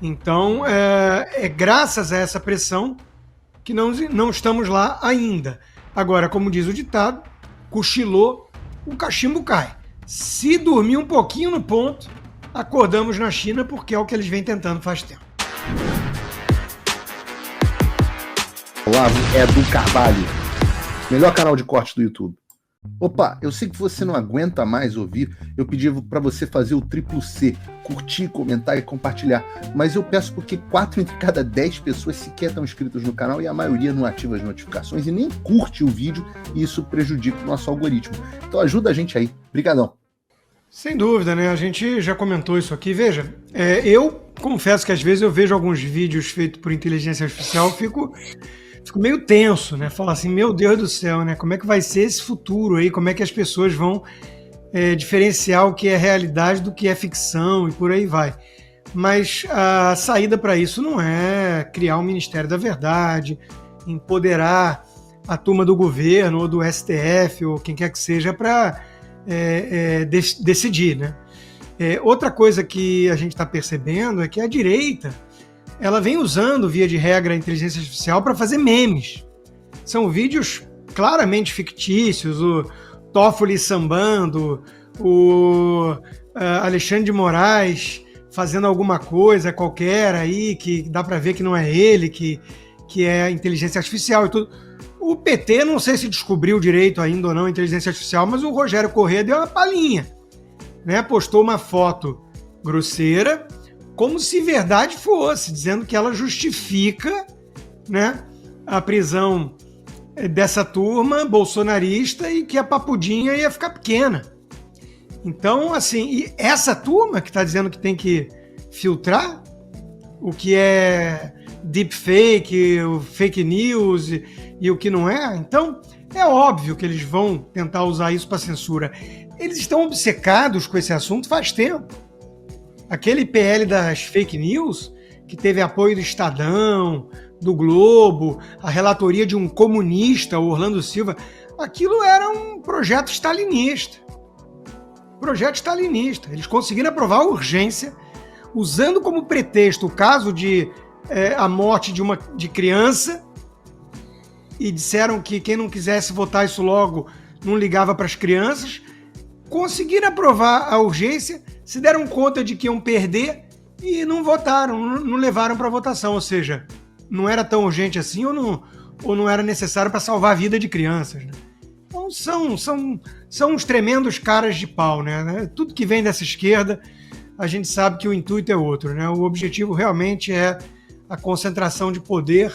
Então, é graças a essa pressão que não estamos lá ainda. Agora, como diz o ditado, cochilou, o cachimbo cai. Se dormir um pouquinho no ponto, acordamos na China, porque é o que eles vêm tentando faz tempo. Olavo Edu Carvalho, melhor canal de corte do YouTube. Opa, eu sei que você não aguenta mais ouvir, eu pedi para você fazer o triplo C, curtir, comentar e compartilhar, mas eu peço porque 4 entre cada 10 pessoas sequer estão inscritas no canal e a maioria não ativa as notificações e nem curte o vídeo e isso prejudica o nosso algoritmo. Então ajuda a gente aí, brigadão. Sem dúvida, né? A gente já comentou isso aqui. Veja, eu confesso que às vezes eu vejo alguns vídeos feitos por inteligência artificial, fico meio tenso, né? Falo assim, meu Deus do céu, né? Como é que vai ser esse futuro aí? Como é que as pessoas vão diferenciar o que é realidade do que é ficção e por aí vai. Mas a saída para isso não é criar um Ministério da Verdade, empoderar a turma do governo ou do STF ou quem quer que seja para decidir, né? Outra coisa que a gente está percebendo é que a direita ela vem usando, via de regra, a inteligência artificial para fazer memes. São vídeos claramente fictícios, o Toffoli sambando, o Alexandre de Moraes fazendo alguma coisa qualquer aí, que dá para ver que não é ele, que é inteligência artificial e tudo. O PT, não sei se descobriu direito ainda ou não a inteligência artificial, mas o Rogério Corrêa deu uma palhinha, né? Postou uma foto grosseira, como se verdade fosse, dizendo que ela justifica, né, a prisão dessa turma bolsonarista e que a papudinha ia ficar pequena. Então, assim, e essa turma que está dizendo que tem que filtrar o que é deepfake, o fake news e o que não é, então é óbvio que eles vão tentar usar isso para censura. Eles estão obcecados com esse assunto faz tempo. Aquele PL das fake news, que teve apoio do Estadão, do Globo, a relatoria de um comunista, o Orlando Silva, aquilo era um projeto stalinista. Projeto stalinista. Eles conseguiram aprovar a urgência, usando como pretexto o caso de a morte de criança, e disseram que quem não quisesse votar isso logo não ligava para as crianças. Conseguiram aprovar a urgência, se deram conta de que iam perder e não votaram, não levaram para votação. Ou seja, não era tão urgente assim ou não era necessário para salvar a vida de crianças, né? Então são uns tremendos caras de pau, né? Tudo que vem dessa esquerda, a gente sabe que o intuito é outro, né? O objetivo realmente é a concentração de poder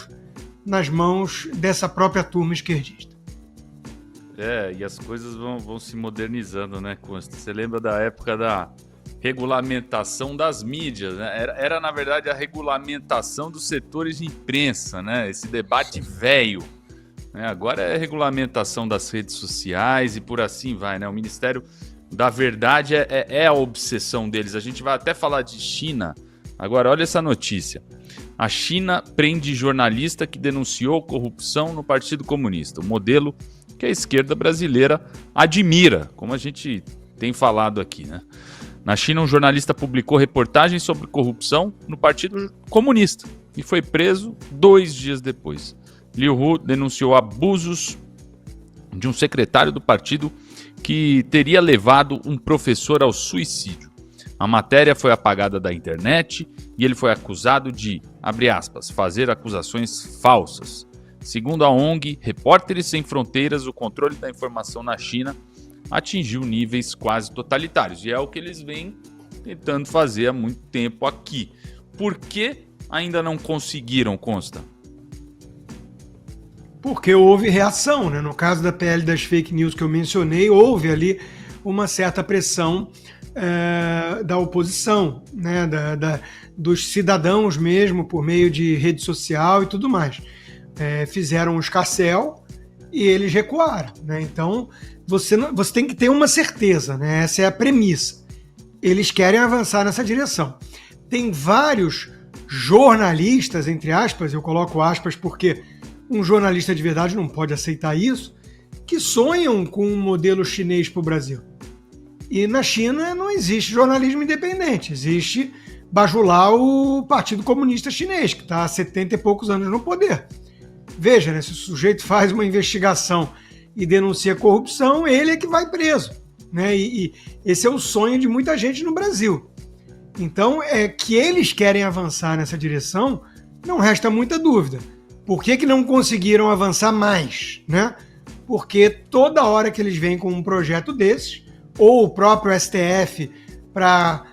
nas mãos dessa própria turma esquerdista. E as coisas vão se modernizando, né, Costa? Você lembra da época da regulamentação das mídias, né? Era, na verdade, a regulamentação dos setores de imprensa, né? Esse debate velho. Né? Agora é a regulamentação das redes sociais e por assim vai, né? O Ministério da Verdade é a obsessão deles. A gente vai até falar de China. Agora, olha essa notícia. A China prende jornalista que denunciou corrupção no Partido Comunista. O modelo que a esquerda brasileira admira, como a gente tem falado aqui, né? Na China, um jornalista publicou reportagens sobre corrupção no Partido Comunista e foi preso 2 dias depois. Liu Hu denunciou abusos de um secretário do partido que teria levado um professor ao suicídio. A matéria foi apagada da internet e ele foi acusado de, abre aspas, fazer acusações falsas. Segundo a ONG Repórteres Sem Fronteiras, o controle da informação na China atingiu níveis quase totalitários. E é o que eles vêm tentando fazer há muito tempo aqui. Por que ainda não conseguiram, Consta? Porque houve reação, né? No caso da PL das fake news que eu mencionei, houve ali uma certa pressão da oposição, né? Dos cidadãos mesmo, por meio de rede social e tudo mais. Fizeram um escarcéu e eles recuaram, né? Então, você tem que ter uma certeza, né? Essa é a premissa. Eles querem avançar nessa direção. Tem vários jornalistas, entre aspas, eu coloco aspas porque um jornalista de verdade não pode aceitar isso, que sonham com um modelo chinês para o Brasil. E na China não existe jornalismo independente, existe bajular o Partido Comunista Chinês, que está há 70 e poucos anos no poder. Veja, né, se o sujeito faz uma investigação e denuncia corrupção, ele é que vai preso. Né? E esse é o sonho de muita gente no Brasil. Então, é que eles querem avançar nessa direção, não resta muita dúvida. Por que não conseguiram avançar mais? Né? Porque toda hora que eles vêm com um projeto desses, ou o próprio STF para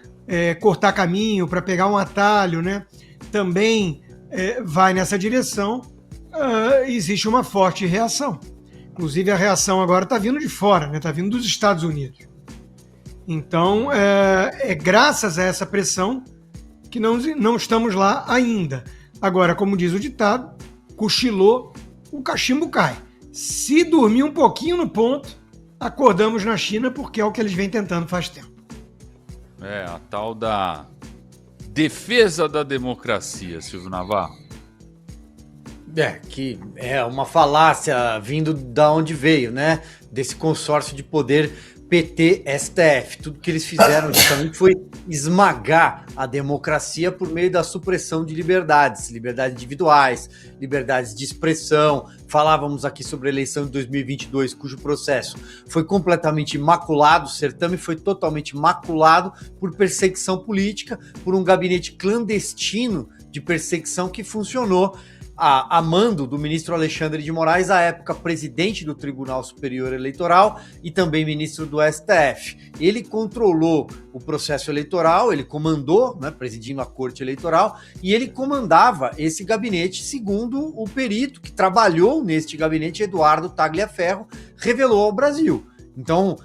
cortar caminho, para pegar um atalho, né? Também vai nessa direção, existe uma forte reação. Inclusive, a reação agora está vindo de fora, né? Está vindo dos Estados Unidos. Então, é graças a essa pressão que não estamos lá ainda. Agora, como diz o ditado, cochilou, o cachimbo cai. Se dormir um pouquinho no ponto, acordamos na China, porque é o que eles vêm tentando faz tempo. A tal da defesa da democracia, Silvio Navarro. Que é uma falácia vindo da onde veio, né? Desse consórcio de poder PT-STF. Tudo que eles fizeram justamente foi esmagar a democracia por meio da supressão de liberdades individuais, liberdades de expressão. Falávamos aqui sobre a eleição de 2022, cujo processo foi completamente maculado, o certame foi totalmente maculado por perseguição política, por um gabinete clandestino de perseguição que funcionou a mando do ministro Alexandre de Moraes, à época presidente do Tribunal Superior Eleitoral e também ministro do STF. Ele controlou o processo eleitoral, ele comandou, né, presidindo a Corte Eleitoral, e ele comandava esse gabinete, segundo o perito que trabalhou neste gabinete, Eduardo Tagliaferro, revelou ao Brasil. Então,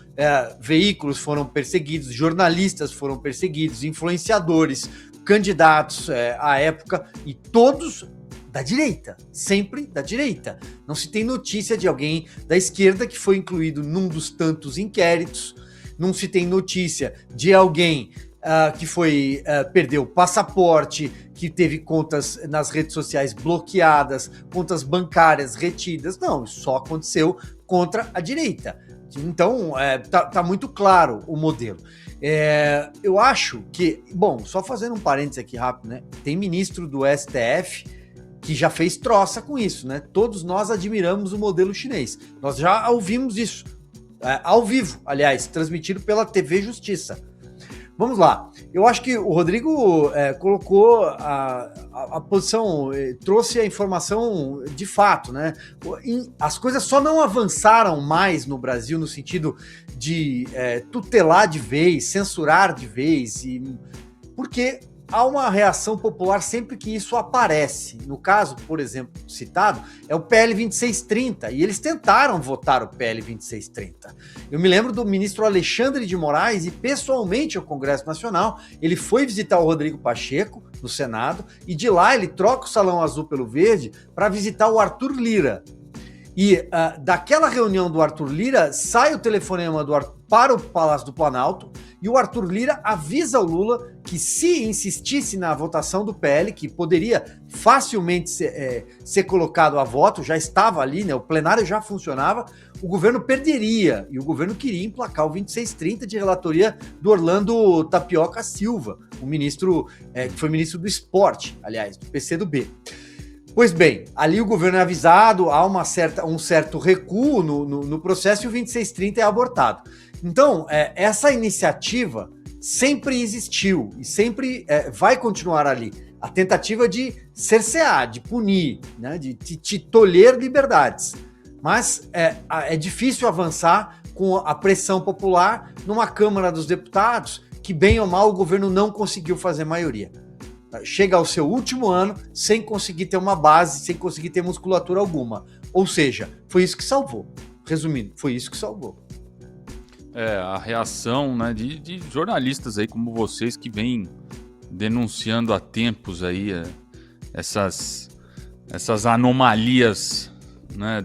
veículos foram perseguidos, jornalistas foram perseguidos, influenciadores, candidatos à época, e todos da direita, sempre da direita. Não se tem notícia de alguém da esquerda que foi incluído num dos tantos inquéritos, não se tem notícia de alguém que perdeu passaporte, que teve contas nas redes sociais bloqueadas, contas bancárias retidas. Não, isso só aconteceu contra a direita. Então, tá muito claro o modelo. Eu acho que, bom, só fazendo um parênteses aqui rápido, né? Tem ministro do STF que já fez troça com isso, né? Todos nós admiramos o modelo chinês. Nós já ouvimos isso, ao vivo, aliás, transmitido pela TV Justiça. Vamos lá. Eu acho que o Rodrigo colocou a posição, trouxe a informação de fato, né? As coisas só não avançaram mais no Brasil no sentido de tutelar de vez, censurar de vez, porque há uma reação popular sempre que isso aparece. No caso, por exemplo, citado, é o PL 2630, e eles tentaram votar o PL 2630. Eu me lembro do ministro Alexandre de Moraes, e pessoalmente ao Congresso Nacional, ele foi visitar o Rodrigo Pacheco, no Senado, e de lá ele troca o Salão Azul pelo Verde para visitar o Arthur Lira. E daquela reunião do Arthur Lira, sai o telefonema do Arthur para o Palácio do Planalto, e o Arthur Lira avisa o Lula que, se insistisse na votação do PL, que poderia facilmente ser colocado a voto, já estava ali, né, o plenário já funcionava, o governo perderia, e o governo queria emplacar o 2630 de relatoria do Orlando Tapioca Silva, o ministro, que foi ministro do esporte, aliás, do PCdoB. Pois bem, ali o governo é avisado, há um certo recuo no processo, e o 2630 é abortado. Então, essa iniciativa sempre existiu e sempre vai continuar ali. A tentativa de cercear, de punir, né, de tolher liberdades. Mas é difícil avançar com a pressão popular numa Câmara dos Deputados que, bem ou mal, o governo não conseguiu fazer maioria. Chega ao seu último ano sem conseguir ter uma base, sem conseguir ter musculatura alguma. Ou seja, foi isso que salvou. Resumindo, foi isso que salvou. A reação, né, de jornalistas aí como vocês, que vêm denunciando há tempos aí essas anomalias, né?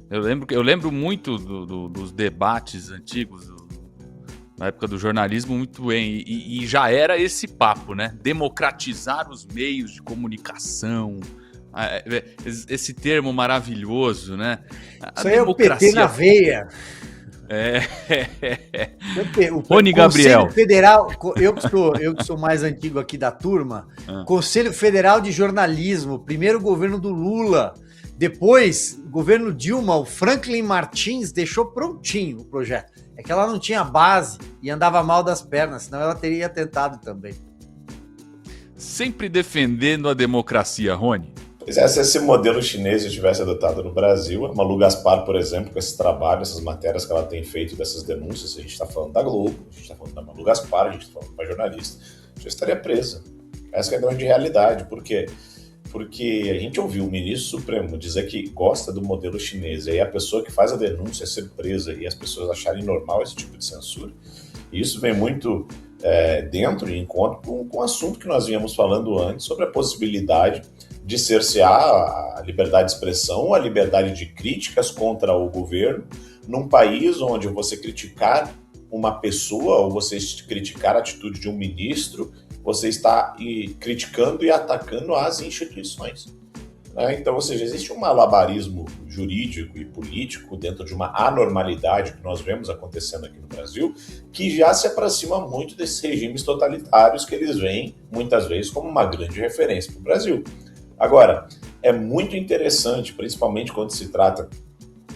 Eu lembro muito dos debates antigos, na época do jornalismo, muito bem, e já era esse papo, né? Democratizar os meios de comunicação, esse termo maravilhoso, né? Isso aí é o PT na veia. O Rony Gabriel. Conselho Federal, eu que sou mais antigo aqui da turma, Conselho Federal de Jornalismo, primeiro governo do Lula, depois, governo Dilma, o Franklin Martins deixou prontinho o projeto. É que ela não tinha base e andava mal das pernas, senão ela teria tentado também. Sempre defendendo a democracia, Rony. Pois é, se esse modelo chinês tivesse adotado no Brasil, a Malu Gaspar, por exemplo, com esse trabalho, essas matérias que ela tem feito dessas denúncias, a gente está falando da Globo, a gente está falando da Malu Gaspar, a gente está falando da jornalista, já estaria presa. Essa é a grande realidade. Por quê? Porque a gente ouviu o ministro Supremo dizer que gosta do modelo chinês, e aí a pessoa que faz a denúncia é ser presa e as pessoas acharem normal esse tipo de censura. E isso vem muito dentro e em encontro com o assunto que nós vínhamos falando antes sobre a possibilidade de cercear a liberdade de expressão ou a liberdade de críticas contra o governo num país onde você criticar uma pessoa ou você criticar a atitude de um ministro, você está criticando e atacando as instituições. Então, ou seja, existe um malabarismo jurídico e político dentro de uma anormalidade que nós vemos acontecendo aqui no Brasil, que já se aproxima muito desses regimes totalitários que eles veem, muitas vezes, como uma grande referência para o Brasil. Agora, é muito interessante, principalmente quando se trata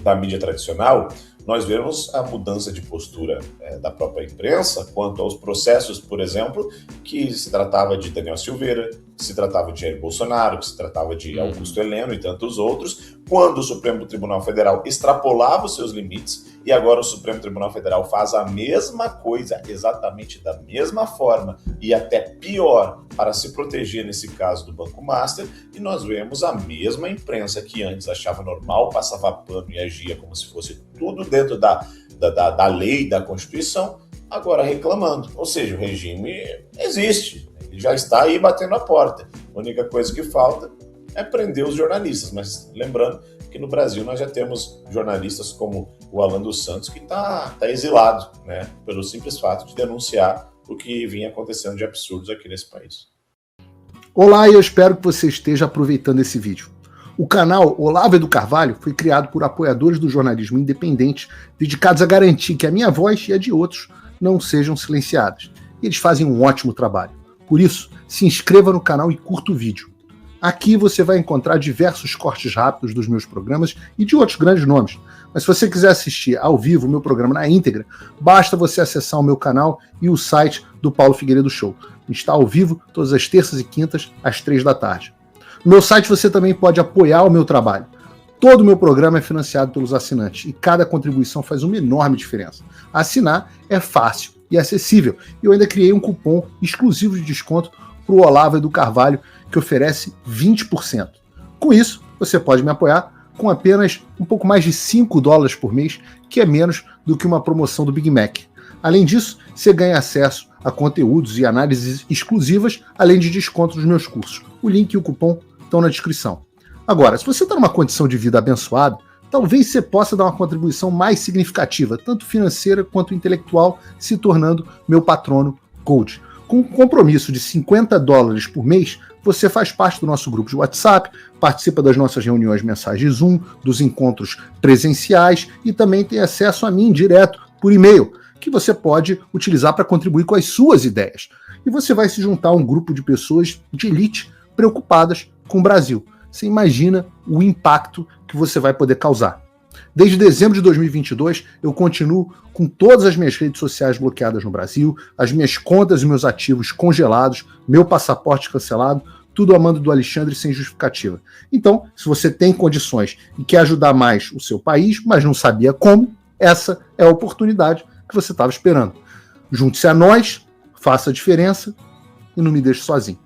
da mídia tradicional, nós vemos a mudança de postura da própria imprensa quanto aos processos, por exemplo, que se tratava de Daniel Silveira, que se tratava de Jair Bolsonaro, que se tratava de Augusto Heleno e tantos outros, quando o Supremo Tribunal Federal extrapolava os seus limites, e agora o Supremo Tribunal Federal faz a mesma coisa, exatamente da mesma forma, e até pior, para se proteger nesse caso do Banco Master, e nós vemos a mesma imprensa que antes achava normal, passava pano e agia como se fosse tudo dentro da lei, da Constituição, agora reclamando. Ou seja, o regime existe, ele já está aí batendo a porta. A única coisa que falta é prender os jornalistas, mas lembrando que no Brasil nós já temos jornalistas como o Alan dos Santos, que está exilado, né, pelo simples fato de denunciar o que vinha acontecendo de absurdos aqui nesse país. Olá, e eu espero que você esteja aproveitando esse vídeo. O canal Olavo do Carvalho foi criado por apoiadores do jornalismo independente, dedicados a garantir que a minha voz e a de outros não sejam silenciadas. E eles fazem um ótimo trabalho. Por isso, se inscreva no canal e curta o vídeo. Aqui você vai encontrar diversos cortes rápidos dos meus programas e de outros grandes nomes. Mas se você quiser assistir ao vivo o meu programa na íntegra, basta você acessar o meu canal e o site do Paulo Figueiredo Show. Está ao vivo todas as terças e quintas, às 3 da tarde. No meu site você também pode apoiar o meu trabalho. Todo o meu programa é financiado pelos assinantes e cada contribuição faz uma enorme diferença. Assinar é fácil e acessível. E eu ainda criei um cupom exclusivo de desconto para o Olavo do Carvalho, que oferece 20%. Com isso, você pode me apoiar com apenas um pouco mais de $5 por mês, que é menos do que uma promoção do Big Mac. Além disso, você ganha acesso a conteúdos e análises exclusivas, além de desconto nos meus cursos. O link e o cupom estão na descrição. Agora, se você está numa condição de vida abençoada, talvez você possa dar uma contribuição mais significativa, tanto financeira quanto intelectual, se tornando meu patrono Gold. Com um compromisso de $50 por mês, você faz parte do nosso grupo de WhatsApp, participa das nossas reuniões mensais de Zoom, dos encontros presenciais e também tem acesso a mim direto por e-mail, que você pode utilizar para contribuir com as suas ideias. E você vai se juntar a um grupo de pessoas de elite preocupadas com o Brasil. Você imagina o impacto que você vai poder causar. Desde dezembro de 2022, eu continuo com todas as minhas redes sociais bloqueadas no Brasil, as minhas contas e meus ativos congelados, meu passaporte cancelado, tudo a mando do Alexandre sem justificativa. Então, se você tem condições e quer ajudar mais o seu país, mas não sabia como, essa é a oportunidade que você estava esperando. Junte-se a nós, faça a diferença e não me deixe sozinho.